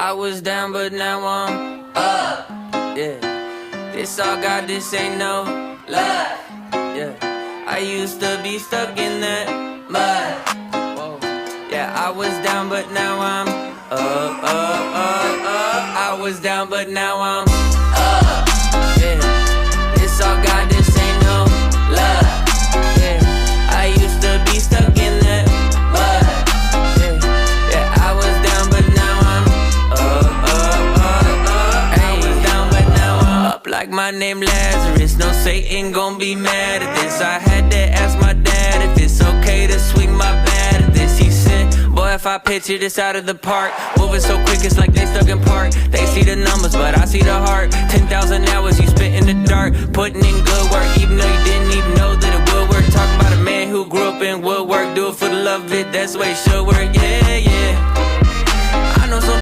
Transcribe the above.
I was down, but now I'm up. Yeah, this all God, this ain't no luck. Yeah, I used to be stuck in that mud. Whoa. Yeah, I was down, but now I'm up, up, up, up. I was down, but now I'm up. Yeah, this all God, this ain't no luck. Yeah, I used to be stuck in that mud. Yeah, yeah, I was down, but now I'm up, up, up, up. I was down, but now I'm up like my name Lazarus. No Satan gon' be mad at this. I had to ask my dad if it's okay to swing my bat at this. He said, boy, if I picture this out of the park, moving so quick it's like they stuck in park. They see the numbers, but I see the heart. 10,000 hours you spent in the dark, putting in good work, even though you didn't even know that it would work. Talking about a man who grew up in woodwork, do it for the love of it, that's the way it should work. Yeah, yeah.